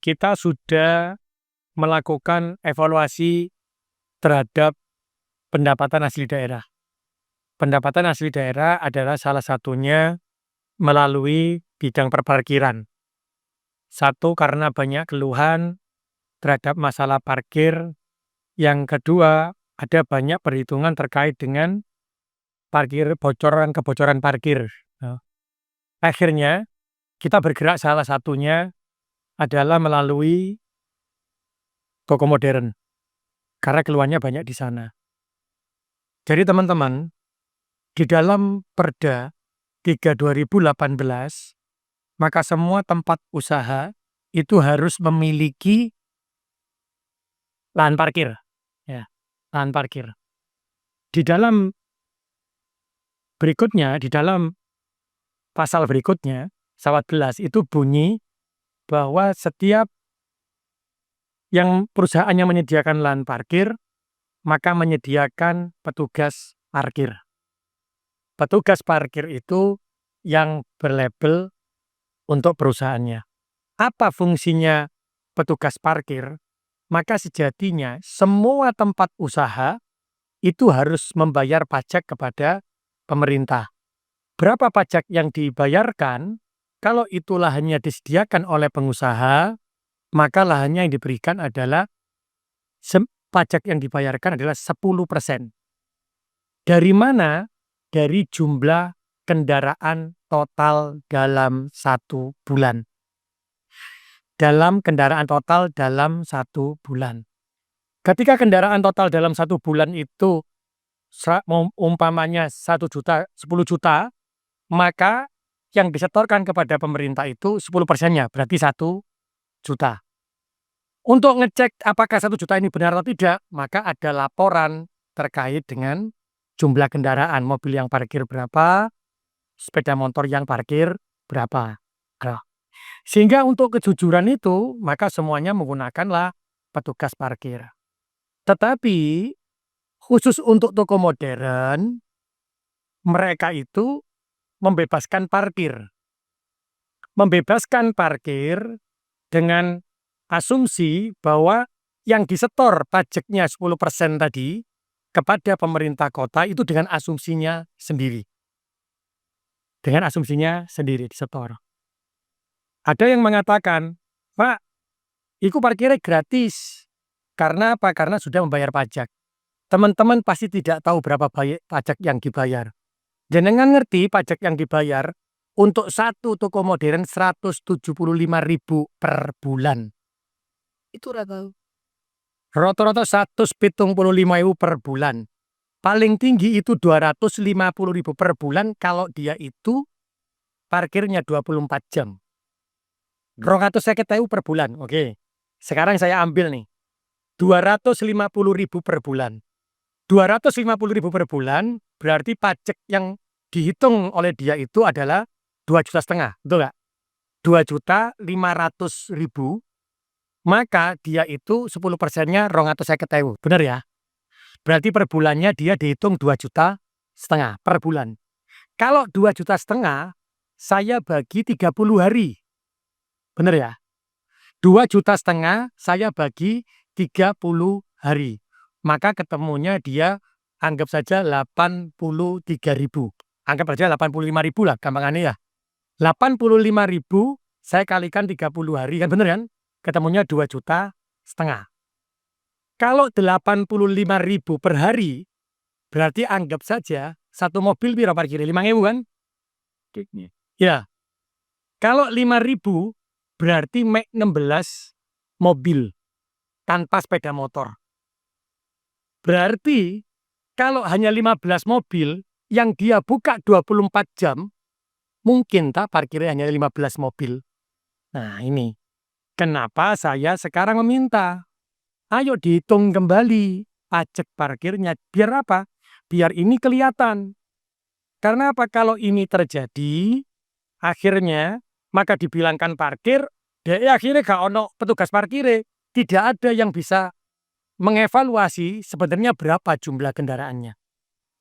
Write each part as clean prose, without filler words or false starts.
kita sudah melakukan evaluasi terhadap pendapatan asli daerah. Pendapatan asli daerah adalah salah satunya melalui bidang perparkiran. Satu, karena banyak keluhan terhadap masalah parkir. Yang kedua, ada banyak perhitungan terkait dengan kebocoran parkir. Akhirnya, kita bergerak salah satunya adalah melalui toko modern, karena keluhannya banyak di sana. Jadi teman-teman, di dalam Perda 3/2018, maka semua tempat usaha itu harus memiliki lahan parkir. Lahan parkir. Di dalam pasal berikutnya, 14 itu bunyi bahwa setiap yang perusahaan yang menyediakan lahan parkir, maka menyediakan petugas parkir. Petugas parkir itu yang berlabel untuk perusahaannya. Apa fungsinya petugas parkir? Maka sejatinya semua tempat usaha itu harus membayar pajak kepada pemerintah. Berapa pajak yang dibayarkan? Kalau itu lahannya disediakan oleh pengusaha, maka lahannya yang diberikan adalah pajak yang dibayarkan adalah 10%. Dari mana? Dari jumlah kendaraan total dalam 1 bulan. Dalam kendaraan total dalam 1 bulan. Ketika kendaraan total dalam 1 bulan itu umpamanya 1 juta, 10 juta, maka yang disetorkan kepada pemerintah itu 10%-nya, berarti 1 juta. Untuk ngecek apakah 1 juta ini benar atau tidak, maka ada laporan terkait dengan jumlah kendaraan, mobil yang parkir berapa, sepeda motor yang parkir berapa. Sehingga untuk kejujuran itu, maka semuanya menggunakanlah petugas parkir. Tetapi khusus untuk toko modern, mereka itu membebaskan parkir. Membebaskan parkir dengan asumsi bahwa yang disetor pajaknya 10% tadi kepada pemerintah kota itu dengan asumsinya sendiri. Dengan asumsinya sendiri disetor. Ada yang mengatakan, Pak, itu parkirnya gratis. Karena apa? Karena sudah membayar pajak. Teman-teman pasti tidak tahu berapa pajak yang dibayar. Jenengan ngerti pajak yang dibayar untuk satu toko modern 175.000 per bulan. Itu rata-rata 175.000 per bulan. Paling tinggi itu 250.000 per bulan kalau dia itu parkirnya 24 jam. 250.000 per bulan. Oke. Sekarang saya ambil nih. 250.000 per bulan. 250.000 per bulan berarti pajak yang dihitung oleh dia itu adalah 2,5 juta. Betul nggak? 2.500.000. Maka dia itu 10%-nya 250.000. Benar ya? Berarti per bulannya dia dihitung 2,5 juta per bulan. Kalau 2,5 juta saya bagi 30 hari. Benar ya? 2,5 juta saya bagi 30 hari. Maka ketemunya dia anggap saja 83.000. Anggap saja 85.000 lah gampangannya ya. 85.000 saya kalikan 30 hari kan benar kan? Ketemunya 2,5 juta. Kalau 85.000 per hari berarti anggap saja satu mobil berapa parkirnya? 5.000 kan? Ya. Kalau 5.000 berarti 16 mobil tanpa sepeda motor. Berarti kalau hanya 15 mobil yang dia buka 24 jam, mungkin tak parkirnya hanya 15 mobil. Nah ini, kenapa saya sekarang meminta, ayo dihitung kembali pajak parkirnya. Biar apa? Biar ini kelihatan. Karena apa? Kalau ini terjadi, akhirnya maka dibilangkan parkir, akhirnya gak ono petugas parkir. Tidak ada yang bisa mengevaluasi sebenarnya berapa jumlah kendaraannya.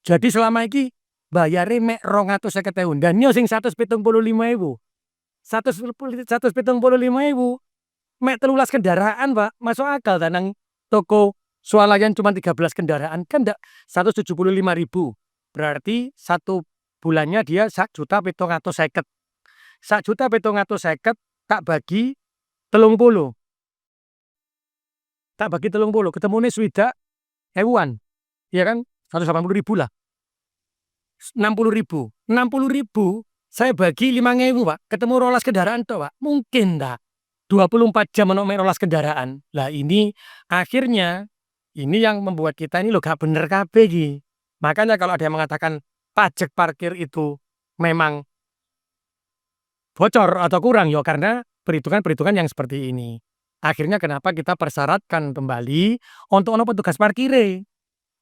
Jadi selama ini bayare mek 250.000 dan nyo sing 175.000. 175.000 mek 13 kendaraan, Pak, masuk akal ta nang toko swalayan cuma 13 kendaraan, kan ndak 175.000. Berarti 1 bulannya dia 1.750.000. 1.750.000 tak bagi 30. Tak bagi 30, ketemune swidak ewuan, ya kan? 180.000 lah. 60.000. 60.000 saya bagi 5.000, Pak, ketemu 12 kendaraan toh, Pak. Mungkin ndak? 24 jam ono mek 12 kendaraan. Lah ini akhirnya ini yang membuat kita ini lho gak bener kabeh iki. Makanya kalau ada yang mengatakan pajak parkir itu memang bocor atau kurang, ya karena perhitungan-perhitungan yang seperti ini. Akhirnya kenapa kita persyaratkan kembali untuk ono petugas parkire.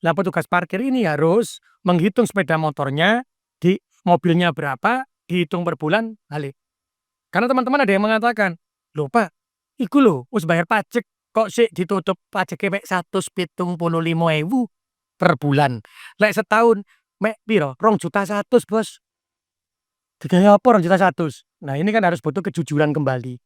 Lah petugas parkir ini harus menghitung sepeda motornya, di mobilnya berapa, dihitung per bulan, balik. Karena teman-teman ada yang mengatakan, "Lho Pak, iku lho wis bayar pajak, kok sik ditutup pajake mek 175.000 per bulan. Lek setahun mek piro? 2.100.000 Bos. Digawe apa 2.100.000?" Nah ini kan harus butuh kejujuran kembali.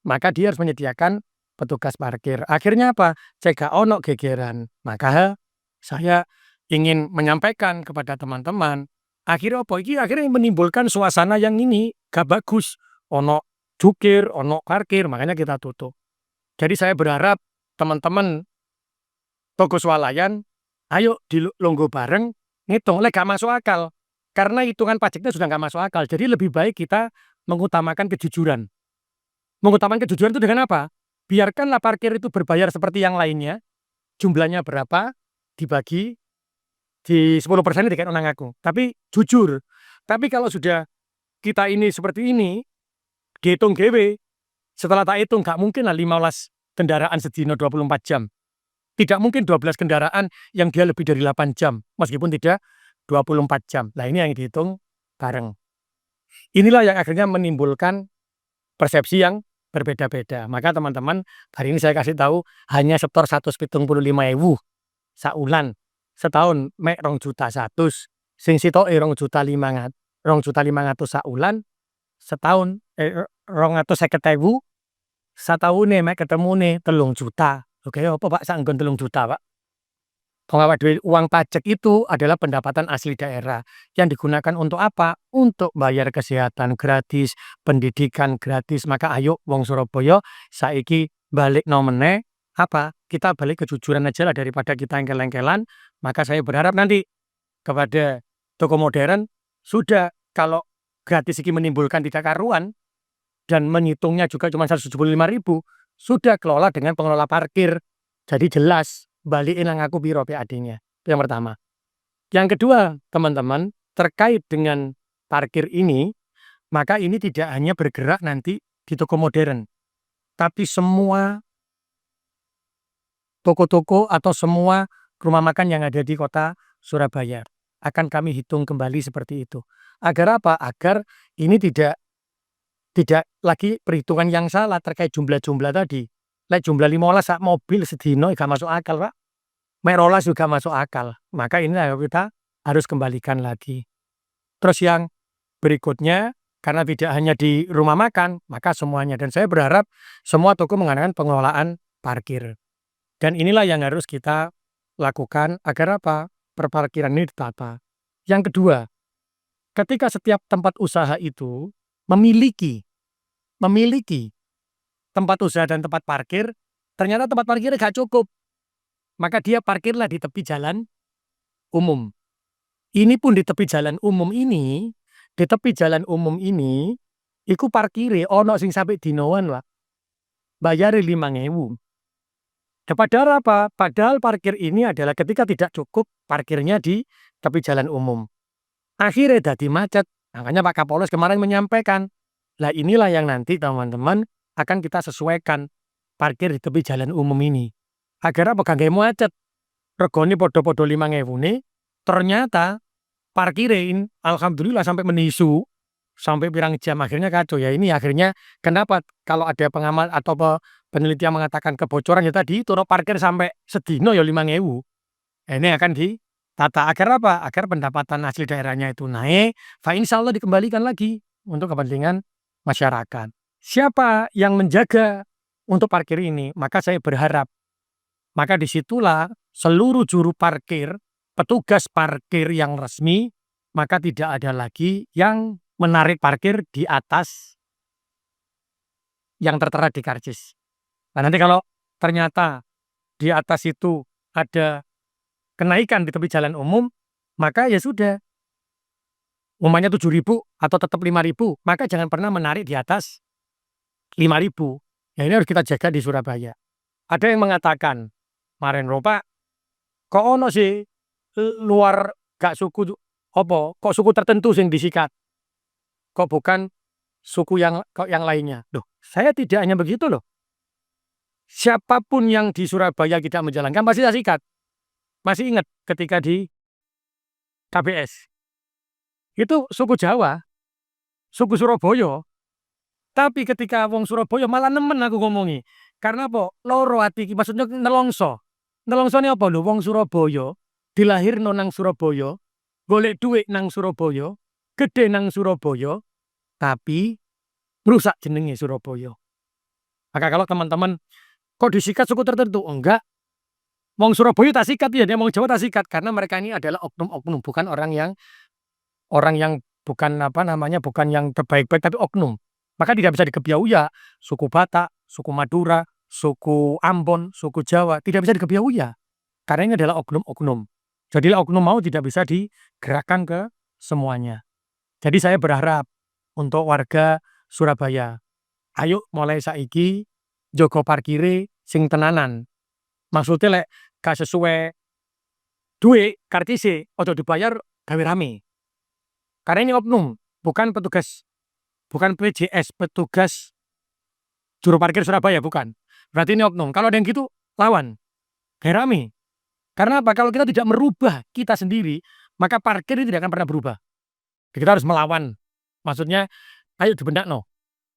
Maka dia harus menyediakan petugas parkir. Akhirnya apa? Cek gak ono gegeran. Maka saya ingin menyampaikan kepada teman-teman, akhirnya apa? Iki akhirnya menimbulkan suasana yang ini gak bagus. Ono jukir, ono parkir, makanya kita tutup. Jadi saya berharap teman-teman toko swalayan, ayo dilonggo bareng, ngitung, lek gak masuk akal. Karena hitungan pajaknya sudah gak masuk akal. Jadi lebih baik kita mengutamakan kejujuran. Mengutamakan kejujuran itu dengan apa? Biarkanlah parkir itu berbayar seperti yang lainnya, jumlahnya berapa, dibagi, di 10% dikasih nang aku. Tapi jujur. Tapi kalau sudah kita ini seperti ini, dihitung dhewe, setelah tak hitung gak mungkin lah 15 kendaraan sedino 24 jam. Tidak mungkin 12 kendaraan yang dia lebih dari 8 jam, meskipun tidak 24 jam. Nah ini yang dihitung bareng. Inilah yang akhirnya menimbulkan persepsi yang berbeda-beda. Maka teman-teman, hari ini saya kasih tahu hanya setor 175.000 saulan. Setahun mek 2.100.000, sing sitoke 2.500.000 saulan, setahun 250.000, sataune mek ketemune 3 juta. Oke, apa Pak sak nggon 3 juta, Pak? Awake dhewe uang pajak itu adalah pendapatan asli daerah yang digunakan untuk apa? Untuk bayar kesehatan gratis, pendidikan gratis. Maka ayo wong Surabaya saiki balikno meneh apa? Kita balik kejujuran aja lah daripada kita engkel-engkelan. Maka saya berharap nanti kepada toko modern, sudah kalau gratis iki menimbulkan tidak karuan dan menghitungnya juga cuma 175.000, sudah kelola dengan pengelola parkir. Jadi jelas balikin nang aku piro PAD-nya. Itu yang pertama. Yang kedua, teman-teman, terkait dengan parkir ini, maka ini tidak hanya bergerak nanti di toko modern, tapi semua toko-toko atau semua rumah makan yang ada di kota Surabaya akan kami hitung kembali seperti itu. Agar apa? Agar ini tidak lagi perhitungan yang salah terkait jumlah-jumlah tadi. Lek jumlah 15 sak mobil sedino gak masuk akal, Pak. Mek 12 juga masuk akal. Maka inilah yang kita harus kembalikan lagi. Terus yang berikutnya, karena tidak hanya di rumah makan, maka semuanya. Dan saya berharap semua toko mengadakan pengelolaan parkir. Dan inilah yang harus kita lakukan agar apa? Perparkiran ini ditata. Yang kedua, ketika setiap tempat usaha itu memiliki tempat usaha dan tempat parkir, ternyata tempat parkirnya gak cukup. Maka dia parkirlah di tepi jalan umum. Ini pun di tepi jalan umum ini, iku parkire ono sing sampai dinoan, Pak. Bayare 5.000. Padahal apa? Padahal parkir ini adalah ketika tidak cukup parkirnya di tepi jalan umum. Akhirnya dadi macet. Makanya Pak Kapolres kemarin menyampaikan, lah inilah yang nanti teman-teman akan kita sesuaikan parkir di tepi jalan umum ini. Agar apa? Gak macet. Regone podo-podo 5.000 nih, ternyata parkirin alhamdulillah sampai menisu, sampai pirang jam, akhirnya kacau. Ya ini akhirnya kenapa kalau ada pengamat atau peneliti yang mengatakan kebocoran ya tadi itu parkir sampai sedino ya 5.000. Ini akan ditata agar apa? Agar pendapatan asli daerahnya itu naik, insyaallah dikembalikan lagi untuk kepentingan masyarakat. Siapa yang menjaga untuk parkir ini, maka saya berharap, maka disitulah seluruh juru parkir, petugas parkir yang resmi, maka tidak ada lagi yang menarik parkir di atas yang tertera di karcis. Nah, nanti kalau ternyata di atas itu ada kenaikan di tepi jalan umum, maka ya sudah, umpamanya 7.000 atau tetap 5.000, maka jangan pernah menarik di atas 5.000. Ya ini harus kita jaga di Surabaya. Ada yang mengatakan, "Maren lho Pak, kok ono sih luar gak suku apa, kok suku tertentu sing disikat? Kok bukan suku yang lainnya?" Loh, saya tidak hanya begitu loh. Siapapun yang di Surabaya tidak menjalankan pasti saya sikat. Masih ingat ketika di KBS. Itu suku Jawa, suku Surabaya. Tapi ketika wong Surabaya malah nemen aku ngomongi. Karena apa? Loro ati iki, maksudnya nelongso. Nelongsone apa lho, wong Surabaya dilahirno nang Surabaya, golek dhuwit nang Surabaya, gedhe nang Surabaya, tapi rusak jenenge Surabaya. Maka kalau teman-teman kok disikat suku tertentu? Enggak. Wong Surabaya tak sikat ya, dia wong Jawa tak sikat karena mereka ini adalah oknum-oknum, bukan orang yang bukan apa namanya, bukan yang terbaik-baik tapi oknum. Maka tidak bisa dikebiauya suku Batak, suku Madura, suku Ambon, suku Jawa, tidak bisa dikebiauya. Karena ini adalah oknum-oknum. Jadi oknum mau tidak bisa digerakkan ke semuanya. Jadi saya berharap untuk warga Surabaya, ayo mulai saiki jogo parkire sing tenanan. Maksudnya lek gak sesuai duit kartise ojo dibayar gawe rame. Karena ini oknum, bukan petugas, bukan PJS, petugas juru parkir Surabaya, bukan. Berarti ini oknum. Kalau ada yang gitu, lawan. Gawe rame. Karena apa? Kalau kita tidak merubah kita sendiri, maka parkir ini tidak akan pernah berubah. Kita harus melawan. Maksudnya, ayo dibendakno.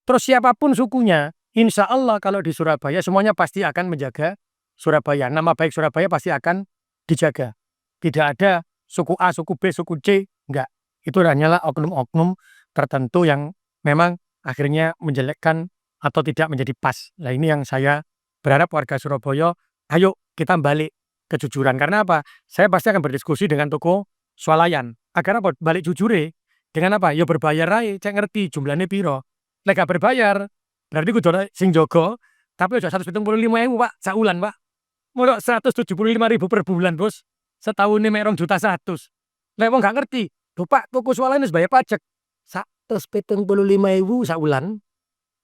Terus siapapun sukunya, insya Allah kalau di Surabaya semuanya pasti akan menjaga Surabaya. Nama baik Surabaya pasti akan dijaga. Tidak ada suku A, suku B, suku C, enggak. Itu hanyalah oknum-oknum tertentu yang memang akhirnya menjelekkan atau tidak menjadi pas. Nah ini yang saya berharap warga Surabaya, ayo kita balik kejujuran. Karena apa? Saya pasti akan berdiskusi dengan toko swalayan. Agar apa? Balik jujure. Dengan apa? Ya berbayar aja, cek ngerti jumlahnya piro. Lek gak berbayar, berarti kudu sing jogo, tapi aja 175.000 Pak, saulan Pak. Mosok 175.000 per bulan, Bos. Setahun ini mek 2.100.000. Lek wong gak ngerti, "Lho Pak, toko swalayan wis bayar pajak." 175.000 saulan.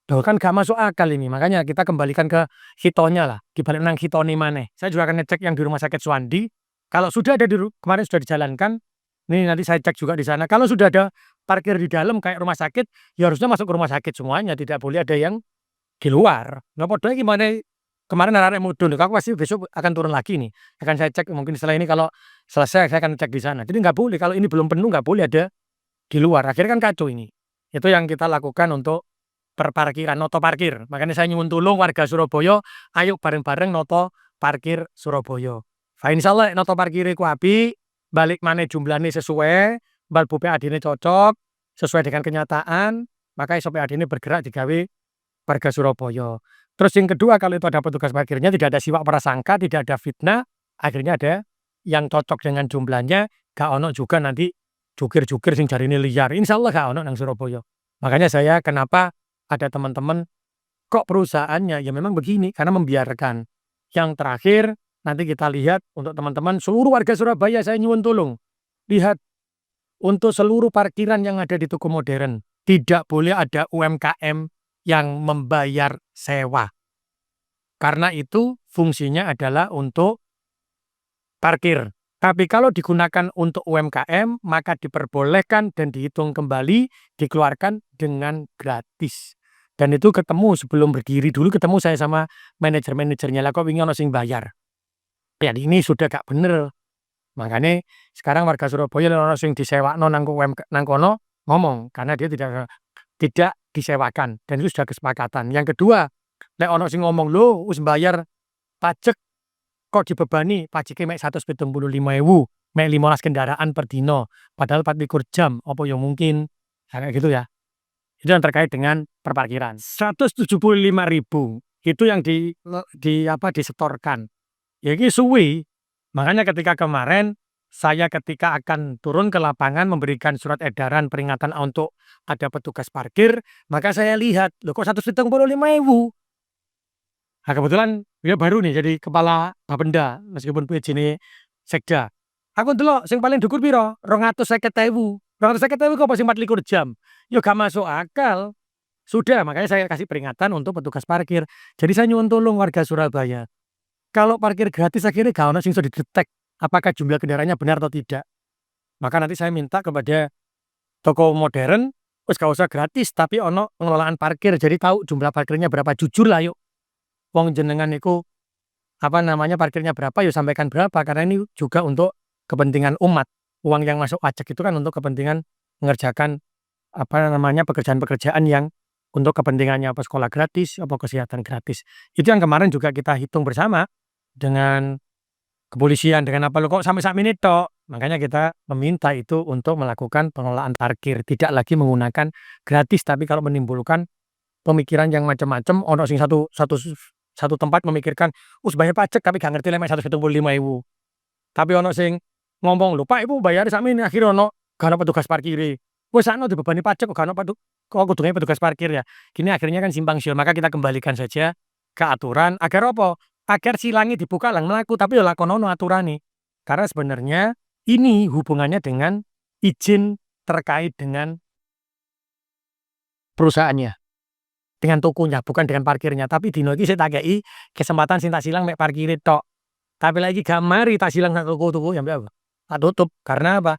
Loh kan gak masuk akal ini. Makanya kita kembalikan ke hitonya lah, dibalik nang hitone maneh. Saya juga akan ngecek yang di Rumah Sakit Suwandi. Kalau sudah ada kemarin sudah dijalankan, ini nanti saya cek juga di sana. Kalau sudah ada parkir di dalam kayak rumah sakit, ya harusnya masuk ke rumah sakit semuanya, tidak boleh ada yang di luar. Nggak padha gimana kemarin arek mudun, aku pasti besok akan turun lagi nih. Akan saya cek mungkin setelah ini kalau selesai saya akan cek di sana. Jadi nggak boleh kalau ini belum penuh nggak boleh ada di luar. Akhirnya kan kacau ini. Itu yang kita lakukan untuk perparkiran, noto parkir. Makanya saya nyuwun tulung warga Surabaya, ayo bareng-bareng noto parkir Surabaya. Fa insyaallah noto parkire ku apik, balik maneh jumlahnya sesuai, bal bu PAD-ne cocok, sesuai dengan kenyataan, maka iso PAD-ne bergerak digawe warga Surabaya. Terus yang kedua, kalau itu ada petugas parkirnya, tidak ada siwak prasangka, tidak ada fitnah, akhirnya ada yang cocok dengan jumlahnya, gak ono juga nanti jukir-jukir sing jarine liar. Insyaallah gak ono nang Surabaya. Makanya saya kenapa ada teman-teman kok perusahaannya ya memang begini karena membiarkan. Yang terakhir nanti kita lihat untuk teman-teman seluruh warga Surabaya saya nyuwun tulung. Lihat untuk seluruh parkiran yang ada di toko modern tidak boleh ada UMKM yang membayar sewa. Karena itu fungsinya adalah untuk parkir. Tapi kalau digunakan untuk UMKM maka diperbolehkan dan dihitung kembali dikeluarkan dengan gratis. Dan itu ketemu sebelum berdiri dulu ketemu saya sama manajer-manajernya lah kok wingi ono sing bayar. Ya ini sudah gak bener. Makanya sekarang warga Surabaya ono sing disewakno nang kono ngomong karena dia tidak disewakan dan itu sudah kesepakatan. Yang kedua, lek ono sing ngomong lho wis bayar pajak kok dibebani pajake mek 175.000, mek 15 kendaraan per dino, padahal 24 jam, apa ya mungkin? Kayak gitu ya. Itu yang terkait dengan perparkiran. 175.000 itu yang disetorkan. Ya ini suwi. Makanya ketika kemarin saya ketika akan turun ke lapangan memberikan surat edaran peringatan untuk ada petugas parkir, maka saya lihat, loh kok 175.000. Nah kebetulan dia baru nih jadi kepala Bapenda meskipun PJ Sekda. Aku ndelok sing paling dhuwur piro? 250.000. 250.000 kok pas 24 jam. Ya gak masuk akal. Sudah, makanya saya kasih peringatan untuk petugas parkir. Jadi saya nyuwun tulung warga Surabaya. Kalau parkir gratis akhirnya gak ono sing iso didetek apakah jumlah kendaraannya benar atau tidak. Maka nanti saya minta kepada toko modern, wis gak usah gratis tapi ono pengelolaan parkir. Jadi tahu jumlah parkirnya berapa. Jujur lah yuk. Wong jenengan niku parkirnya berapa ya sampaikan berapa karena ini juga untuk kepentingan umat. Uang yang masuk pajak itu kan untuk kepentingan mengerjakan pekerjaan-pekerjaan yang untuk kepentingannya apa sekolah gratis, apa kesehatan gratis. Itu yang kemarin juga kita hitung bersama dengan kepolisian dengan apa lo kok sampai saat ini tok. Makanya kita meminta itu untuk melakukan pengelolaan parkir, tidak lagi menggunakan gratis tapi kalau menimbulkan pemikiran yang macam-macam ono sing satu tempat memikirkan, bayar pajak tapi gak ngerti mek 175.000. Tapi ono sing ngomong, "Lho Pak, Ibu bayar sakmene." Akhire ono gak ono petugas parkire. Wis sakno dibebani pajak kok gak ono kudune petugas parkir ya. Gini akhirnya kan simpang siur. Maka kita kembalikan saja ke aturan agar apa? Agar silangi dibuka lang mlaku tapi ya lakonono aturane. Karena sebenarnya ini hubungannya dengan izin terkait dengan perusahaannya. Dengan tokonya, bukan dengan parkirnya. Tapi dino iki saya tak kei kesempatan sing tak silang mek parkire tok. Tapi lagi gak mari tak silang sak toko-toko ya mbak tak tutup. Karena apa?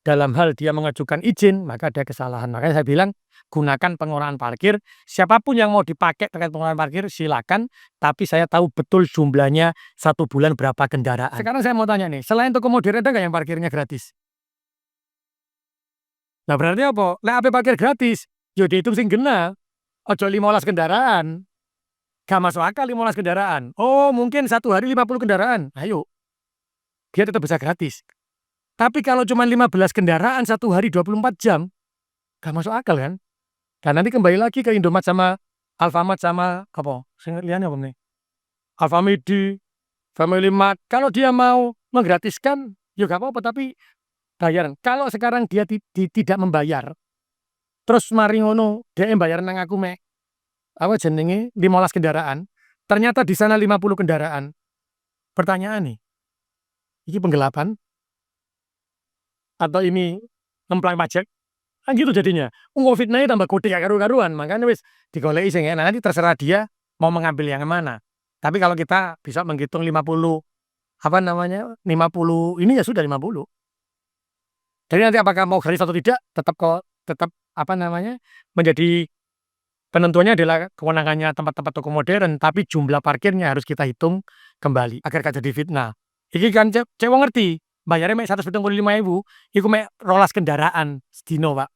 Dalam hal dia mengajukan izin, maka ada kesalahan. Makanya saya bilang, gunakan pengelolaan parkir. Siapapun yang mau dipakai terkait pengelolaan parkir, silakan. Tapi saya tahu betul jumlahnya 1 bulan berapa kendaraan. Sekarang saya mau tanya nih, selain toko modern ada nggak yang parkirnya gratis? Nah berarti apa? Lek ape parkir gratis? Yo dihitung sing genah. Ojo 15 kendaraan. Gak masuk akal 15 kendaraan. Oh, mungkin satu hari 50 kendaraan. Ayo. Dia tetap bisa gratis. Tapi kalau cuma 15 kendaraan satu hari 24 jam, gak masuk akal kan? Dan nanti kembali lagi ke Indomaret sama Alfamart sama apa? Sing liyane apa nih? Alfamidi, Family Mart. Kalau dia mau menggratiskan, ya gak apa-apa tapi bayaran. Kalau sekarang dia tidak membayar, terus mari ngono dhek bayar nang aku mek apa jenenge 15 kendaraan, ternyata di sana 50 kendaraan. Pertanyaan nih, ini penggelapan atau ini ngemplang pajak? Kan gitu jadinya. Fitnahnya tambah gede gak karu-karuan, makanya wis digoleki sing enak. Nanti terserah dia mau mengambil yang mana. Tapi kalau kita bisa menghitung 50 ini ya sudah 50. Jadi nanti apakah mau gratis atau tidak tetap menjadi penentuannya adalah kewenangannya tempat-tempat toko modern, tapi jumlah parkirnya harus kita hitung kembali agar gak jadi fitnah. Iki kan cewek ngerti, bayarnya mek 175.000, iku mek 12 kendaraan sedino, Pak.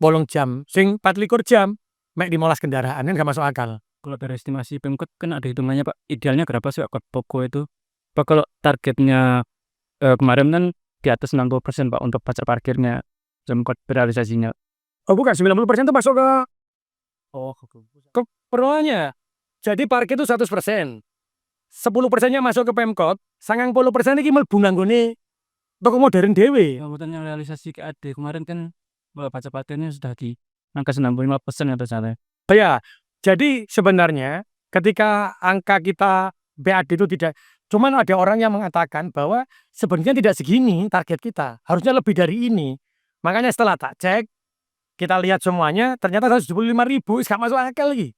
8 jam, sing 24 jam mek 15 kendaraan kan gak masuk akal. Kalau dari estimasi Pemkot kan ada hitungannya Pak, idealnya berapa sih Pak toko itu? Pak kalau targetnya kemarin kan di atas 60% Pak untuk pajak parkirnya Pemkot realisasinya. Oh bukan, 90% itu masuk ke perorangannya. Jadi parkir itu 100%. 10%-nya masuk ke Pemkot, 90% iki mlebu nganggone toko modern dhewe. Kemudian yang realisasi ke AD kemarin kan pajak parkirnya sudah di angka 95% atau salah. Ya, jadi sebenarnya ketika angka kita BAD itu tidak, cuman ada orang yang mengatakan bahwa sebenarnya tidak segini target kita, harusnya lebih dari ini. Makanya setelah tak cek, kita lihat semuanya, ternyata 175.000 gak masuk akal lagi.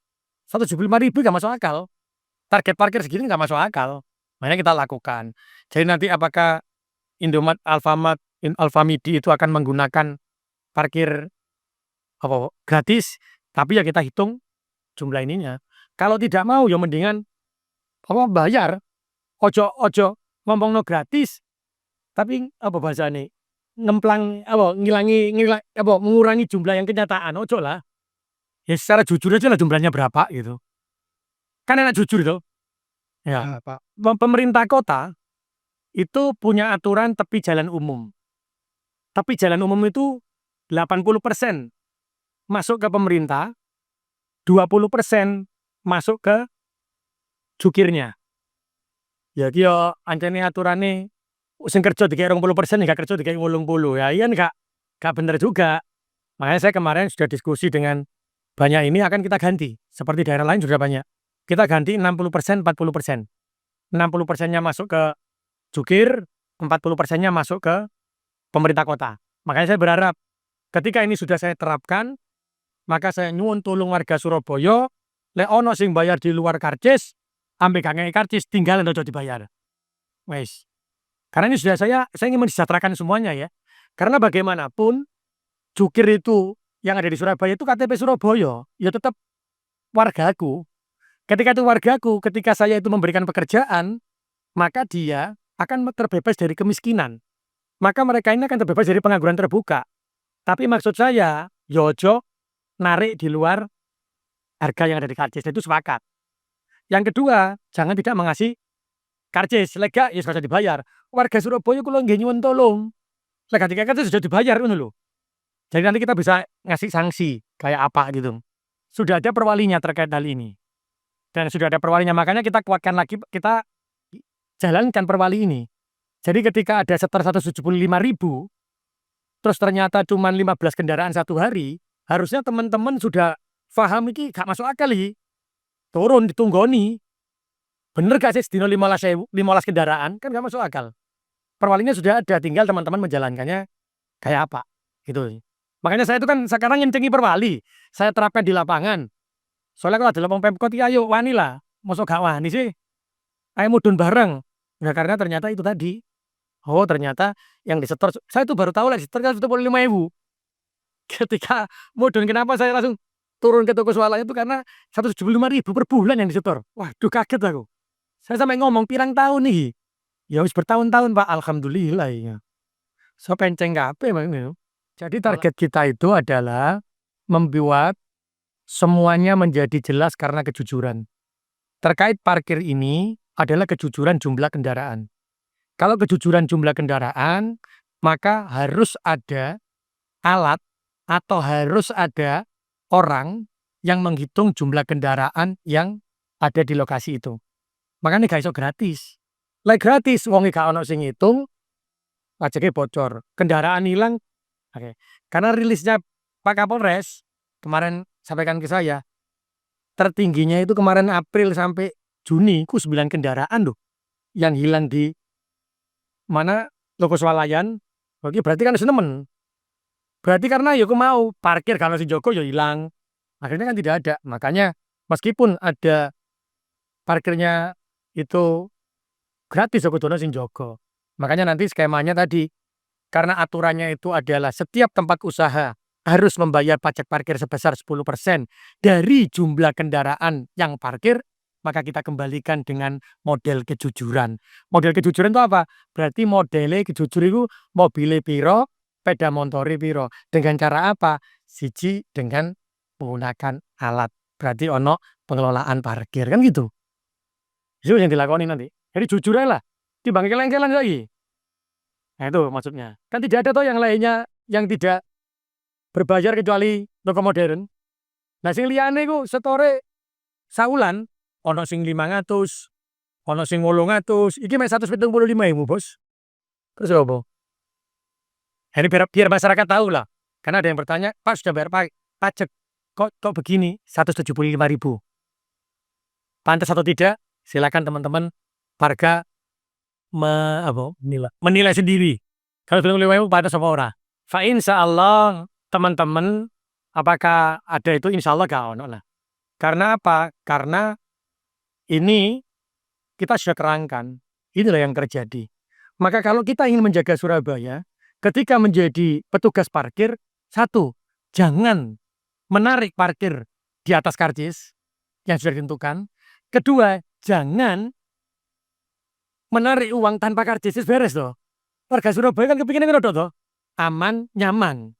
175.000 gak masuk akal. Target parkir segini gak masuk akal. Makanya kita lakukan. Jadi nanti apakah Indomaret, Alfamart, Alfamidi itu akan menggunakan parkir gratis, tapi ya kita hitung jumlah ininya. Kalau tidak mau ya mendingan bayar. Ojo ngomongno gratis, tapi bahasane ngemplang mengurangi jumlah yang kenyataan. Ojo lah. Ya secara jujur aja lah jumlahnya berapa gitu. Kan enak jujur itu. Ya, Pak. Pemerintah kota itu punya aturan tepi jalan umum. Tapi jalan umum itu 80% masuk ke pemerintah, 20% masuk ke jukirnya. Ya iki yo ancene aturane sing kerja dikei 20%, gak kerja dikei 80%. Ya iya gak bener juga. Makanya saya kemarin sudah diskusi dengan banyak ini akan kita ganti. Seperti daerah lain sudah banyak. Kita ganti 60%, 40%. 60%-nya masuk ke jukir, 40%-nya masuk ke pemerintah kota. Makanya saya berharap ketika ini sudah saya terapkan, maka saya nyuwun tulung warga Surabaya, lek ono sing bayar di luar karcis, ambek gak ngekei karcis, tinggal ojo dibayar. Wes. Karena ini sudah saya ingin mensejahterakan semuanya ya. Karena bagaimanapun jukir itu yang ada di Surabaya itu KTP Surabaya, ya tetap wargaku. Ketika itu wargaku, ketika saya itu memberikan pekerjaan, maka dia akan terbebas dari kemiskinan. Maka mereka ini akan terbebas dari pengangguran terbuka. Tapi maksud saya, yojo narik di luar harga yang ada di karcis, itu sepakat. Yang kedua, jangan tidak mengasih karcis, lega ya sudah dibayar. Warga Surabaya kalau nggih nyuwun tolong, lega tiga karcis sudah dibayar ngono lho. Jadi nanti kita bisa ngasih sanksi kayak apa gitu. Sudah ada perwalinya terkait hal ini. Dan sudah ada perwalinya, makanya kita kuatkan lagi, kita jalankan perwali ini. Jadi ketika ada setor 175.000, terus ternyata cuma 15 kendaraan satu hari, harusnya teman-teman sudah paham ini gak masuk akal iki. Turun ditunggoni. Bener gak sih sedino 15 kendaraan? Kan gak masuk akal. Perwalinya sudah ada, tinggal teman-teman menjalankannya kayak apa gitu. Makanya saya itu kan sekarang nyencengi perwali, saya terapkan di lapangan. Soalnya kalau ada lapang Pemkot ya ayo wani lah, mosok gak wani sih. Ayo mudun bareng. Nah karena ternyata itu tadi, oh ternyata yang disetor, saya itu baru tahu lah disetor 175.000. Ketika mudun, kenapa saya langsung turun ke toko swalayan itu karena 175.000 per bulan yang disetor. Waduh kaget aku. Saya sampai ngomong pirang tahun nih. Ya wis bertahun-tahun Pak, alhamdulillah ya. So penceng kabeh Bang. Jadi target kita itu adalah membuat semuanya menjadi jelas karena kejujuran. Terkait parkir ini adalah kejujuran jumlah kendaraan. Kalau kejujuran jumlah kendaraan, maka harus ada alat atau harus ada orang yang menghitung jumlah kendaraan yang ada di lokasi itu. Makanya gak iso gratis. Like gratis, wong gak ono sing ngitung, pajaknya bocor. Kendaraan hilang. Oke. Karena rilisnya Pak Kapolres kemarin sampaikan ke saya, tertingginya itu kemarin April sampai Juni ku 9 kendaraan loh yang hilang di mana Loko Swalayan. Oke, berarti kan nemen. Berarti karena ya aku mau parkir kalau si Joko ya hilang. Akhirnya kan tidak ada. Makanya meskipun ada parkirnya itu gratis aku dono sing Joko. Makanya nanti skemanya tadi, karena aturannya itu adalah setiap tempat usaha harus membayar pajak parkir sebesar 10% dari jumlah kendaraan yang parkir, maka kita kembalikan dengan model kejujuran. Model kejujuran itu apa? Berarti modelnya kejujur itu mobilnya piro, sepeda motori piro. Dengan cara apa? Siji dengan menggunakan alat. Berarti ono pengelolaan parkir kan gitu. Itu yang dilakoni nanti. Jadi jujur aja lah. Timbang keleng-keleng lagi. Nah itu maksudnya. Kan tidak ada toh yang lainnya yang tidak berbayar kecuali toko modern. Nah sing liyane iku setore saulan ono sing 500, ono sing 800, iki mek 175.000, Bos. Terus apa? Ini biar masyarakat tahu lah. Karena ada yang bertanya, Pak sudah bayar pajak, kok begini 175.000. Pantas atau tidak? Silakan teman-teman warga menilai sendiri. Kalau 75.000 pantas apa ora? Fa insyaallah teman-teman, apakah ada itu insyaallah gak ono lah. Karena apa? Karena ini kita sudah kerangkan. Inilah yang terjadi. Maka kalau kita ingin menjaga Surabaya, ketika menjadi petugas parkir, satu, jangan menarik parkir di atas karcis yang sudah ditentukan. Kedua, jangan menarik uang tanpa karcis, beres loh. Warga Surabaya kan kepinginnya ngono toh, aman, nyaman.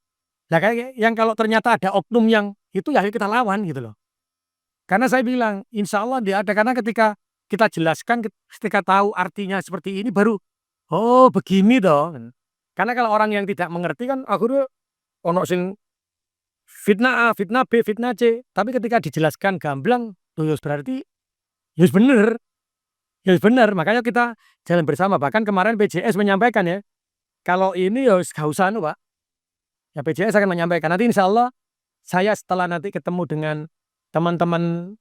Nah kayak yang kalau ternyata ada oknum yang itu ya kita lawan gitu loh. Karena saya bilang, insya Allah dia ada, karena ketika kita jelaskan, ketika tahu artinya seperti ini baru, oh begini toh. Karena kalau orang yang tidak mengerti kan akhirnya ono sing fitnah A, fitnah B, fitnah C. Tapi ketika dijelaskan gamblang, Loh ya berarti ya bener. Ya bener, makanya kita jalan bersama. Bahkan kemarin PJS menyampaikan ya, kalau ini ya gak usah Pak. Ya PJS akan menyampaikan. Nanti insya Allah saya setelah nanti ketemu dengan teman-teman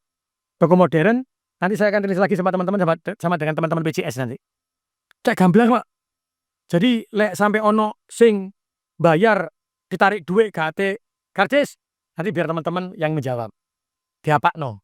toko modern, nanti saya akan tulis lagi sama teman-teman sama dengan teman-teman PJS nanti. Cek gamblang Pak. Jadi lek sampai ono sing bayar ditarik duit gate karcis, nanti biar teman-teman yang menjawab. Diapakno.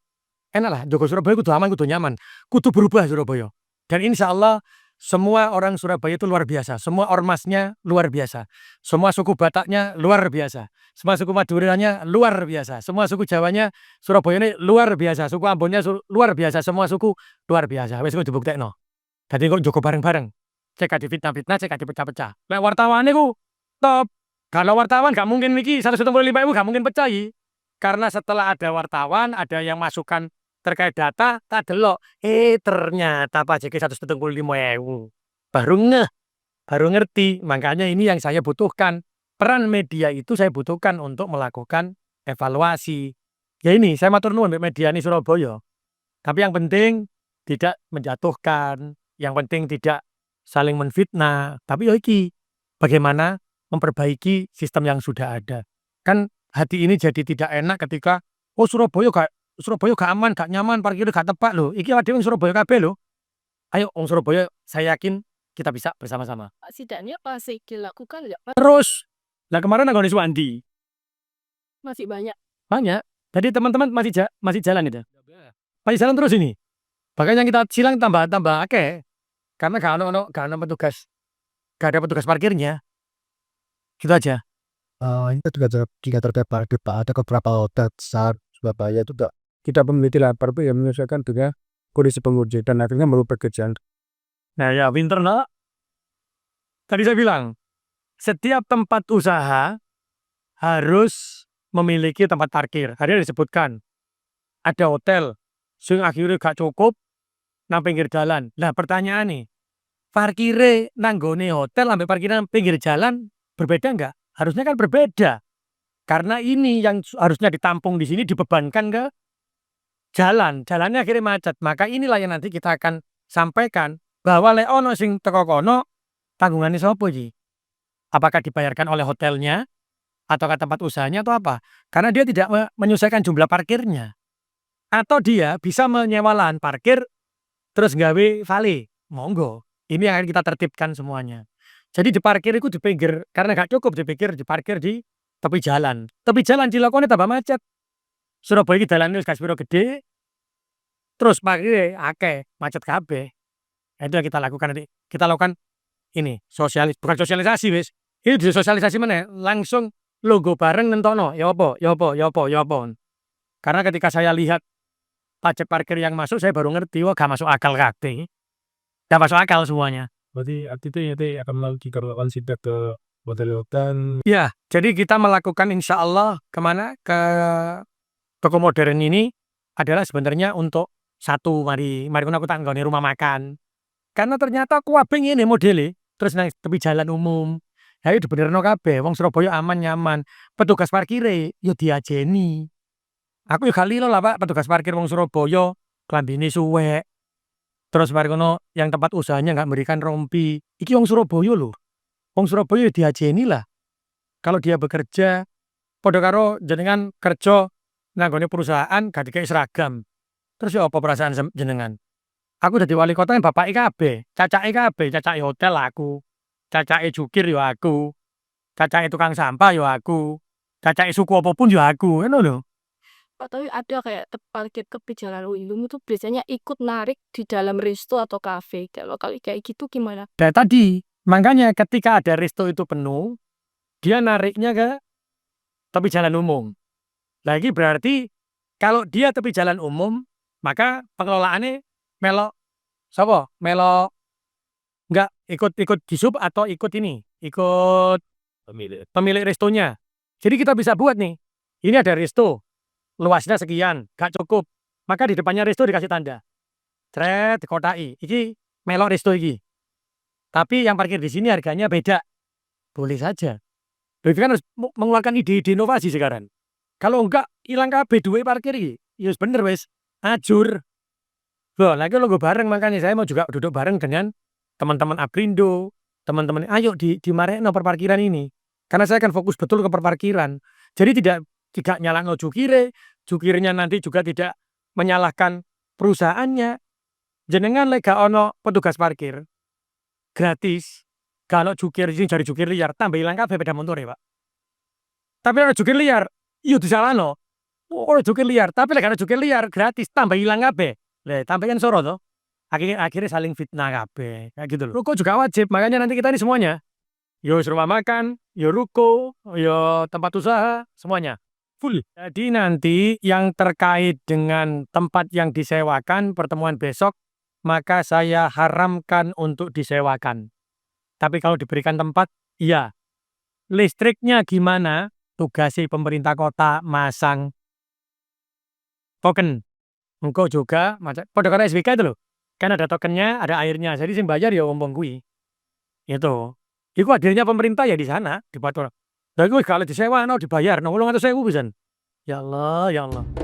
Enak lah, Joko Surabaya kudu aman, kudu nyaman, kudu berubah Surabaya. Dan insya Allah semua orang Surabaya itu luar biasa, semua ormasnya luar biasa, semua suku Bataknya luar biasa, semua suku Maduranya luar biasa, semua suku Jawanya Surabaya ini luar biasa, suku Ambonnya luar biasa, semua suku luar biasa. Wes kudu dibuktekno. Dadi kok Joko bareng-bareng. Cek adi fitnah-fitnah, cek adi pecah-pecah. Lek wartawan niku top. Kalau wartawan gak mungkin niki 175.000 gak mungkin pecah iki. Karena setelah ada wartawan, ada yang masukkan terkait data, tak delok. Ternyata pajak 175.000. Baru ngeh, baru ngerti. Makanya ini yang saya butuhkan. Peran media itu saya butuhkan untuk melakukan evaluasi. Ya ini, saya matur nuwun media ini Surabaya. Tapi yang penting tidak menjatuhkan, yang penting tidak saling menfitnah. Tapi ya iki, bagaimana memperbaiki sistem yang sudah ada. Kan hati ini jadi tidak enak ketika Surabaya gak aman, gak nyaman, parkirnya gak tepat loh. Iki ada Surabaya kabeh loh. Ayo Surabaya, saya yakin kita bisa bersama-sama. Sidaknya masih dilakukan ya, Pak? Terus, lah kemarin anggone Suwandi. Masih banyak. Banyak. Jadi teman-teman masih jalan itu. Masih jalan terus ini. Makanya kita silang tambah akeh. Karena gak ada petugas. Gak ada petugas parkirnya. Gitu aja. Itu juga terdapat ada beberapa hotel besar Surabaya itu tidak memiliki lapar itu yang menyelesaikan dengan kondisi pengunjung dan akhirnya merubah kerjaan. Nah ya pinter nak. Tadi saya bilang, setiap tempat usaha harus memiliki tempat parkir. Hari disebutkan, ada hotel, sing akhirnya gak cukup, nang pinggir jalan. Nah pertanyaan nih, parkire nanggone hotel sampai parkiran pinggir jalan berbeda enggak? Harusnya kan berbeda. Karena ini yang harusnya ditampung di sini dibebankan ke jalannya akhirnya macet. Maka inilah yang nanti kita akan sampaikan bahwa lek ono sing teko kono tanggungannya sapa iki? Apakah dibayarkan oleh hotelnya atau ke tempat usahanya atau apa? Karena dia tidak menyelesaikan jumlah parkirnya. Atau dia bisa menyewa lahan parkir terus gawe vale. Monggo. Ini yang akan kita tertibkan semuanya. Jadi diparkir itu di pinggir, karena gak cukup diparkir di tepi jalan. Tepi jalan dilakoni tambah macet. Surabaya iki dalane wis gaspiro gede. Terus parkire akeh, macet kabeh. Itu yang kita lakukan nanti. Kita lakukan ini, bukan sosialisasi wis. Ini disosialisasi meneh, langsung logo bareng nentono, ya apa. Karena ketika saya lihat pajak parkir yang masuk, saya baru ngerti, wah gak masuk akal kabeh. Gak masuk akal semuanya. Berarti artinya itu akan melakukan sidak ke hotel-hotel. Ya, jadi kita melakukan insya Allah kemana? Ke toko modern ini adalah sebenarnya untuk satu, mari aku tanggone rumah makan. Karena ternyata kuabeng ini modelnya, terus nang tepi jalan umum. Ya itu benerno kabeh, wong Surabaya aman nyaman. Petugas parkire yo diajeni. Aku yo gak lilo lah Pak, petugas parkir wong Surabaya klambine suwek. Terus mari kono yang tempat usahanya nggak memberikan rompi. Iki wong Surabaya lho. Wong Surabaya diajeni lah. Kalau dia bekerja, padha karo jenengan kerja nanggone perusahaan gak dikai seragam. Terus ya apa perasaan jenengan? Aku dadi wali kota yang bapake kabeh, cacake hotel aku. Cacake jukir yo aku. Cacake tukang sampah yo aku. Cacake suku apapun yo aku, ngono lho. Pak, tapi ada kayak parkir tepi jalan umum itu biasanya ikut narik di dalam resto atau kafe. Kalau kayak gitu gimana? Dan tadi, makanya ketika ada resto itu penuh, dia nariknya ke tepi jalan umum. Lagi berarti kalau dia tepi jalan umum, maka pengelolaannya melok sapa? Melok enggak ikut disub atau ikut pemilik restonya. Jadi kita bisa buat nih. Ini ada resto, luasnya sekian, gak cukup. Maka di depannya resto dikasih tanda. Cret, dikotai. Iki melok resto iki. Tapi yang parkir di sini harganya beda. Boleh saja. Berarti kan harus mengeluarkan ide-ide inovasi sekarang. Kalau enggak, hilang kabeh duwe parkir iki. Ya bener wes. ajur. Loh, lagi lo bareng, makanya saya mau juga duduk bareng dengan teman-teman Aprindo, teman-teman, ayo dimarekno perparkiran ini. Karena saya akan fokus betul ke perparkiran. Jadi tidak nyalahno jukirnya nanti juga tidak menyalahkan perusahaannya. Jenengan lek gak ono petugas parkir gratis, kalau jukir sing jari jukir liar tambah ilang kabeh sepeda motor ya, Pak. Tapi ono jukir liar, iya disalahno. Ono jukir liar, tapi lek ana jukir liar gratis tambah ilang kabeh. Lah tambah kan soro toh. Akhirnya saling fitnah kabeh, kayak gitu loh. Ruko juga wajib, makanya nanti kita ini semuanya. Yo rumah makan, yo ruko, yo tempat usaha, semuanya full. Jadi nanti yang terkait dengan tempat yang disewakan pertemuan besok, maka saya haramkan untuk disewakan. Tapi kalau diberikan tempat, iya. Listriknya gimana? Tugasi pemerintah kota masang token. Engkau juga, pada kata SBK itu loh. Kan ada tokennya, ada airnya. Jadi sing bayar ya wong kuwi. Itu. Iku hadirnya pemerintah ya di sana, di Batur. Lah iku kalau disewa no dibayar, no 800.000 pisan. Ya Allah, ya Allah.